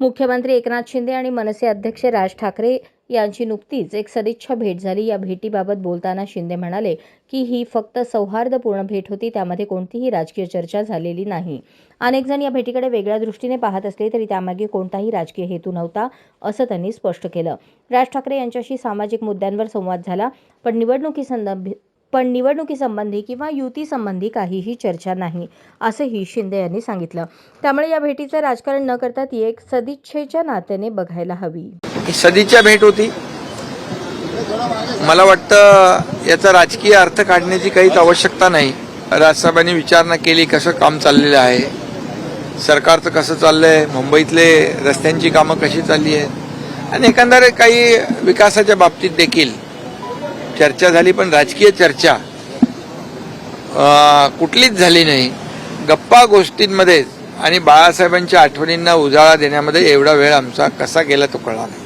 मुख्यमंत्री एकनाथ शिंदे आणि मनसे अध्यक्ष राज ठाकरे यांची नुकतीच एक सदिच्छा भेट झाली। या भेटीबाबत बोलताना शिंदे म्हणाले की ही फक्त सौहार्दपूर्ण भेट होती, त्यामध्ये कोणतीही राजकीय चर्चा झालेली नाही। अनेक जण या भेटीकडे वेगळ्या दृष्टीने पाहत असले तरी त्यामागे कोणताही राजकीय हेतू नव्हता, असं त्यांनी स्पष्ट केलं। राज ठाकरे यांच्याशी सामाजिक मुद्द्यांवर संवाद झाला, पण निवडणुकीसंबंधी किंवा युतीसंबंधी काहीही चर्चा नाही, असंही शिंदे यांनी सांगितलं। त्यामुळे या भेटीचं राजकारण न करता ती एक सदिच्छेच्या नात्याने बघायला हवी। सदिच्छा भेट होती। मला वाटतं याचा राजकीय अर्थ काढण्याची काहीच आवश्यकता नाही। राजसाहेबांनी विचारणा केली कसं काम चाललेलं आहे, सरकारचं कसं चाललंय, मुंबईतले रस्त्यांची कामं कशी चालली आहेत आणि एकंदरीत काही विकासाच्या बाबतीत देखील चर्चा झाली, पण राजकीय चर्चा कुठलीच झाली नाही। गप्पा गोष्टींमध्ये आणि बाळासाहेबांच्या आठवणींना उजाळा देण्यामध्ये एवढा वेळ आमचा कसा गेला तो कळला नाही।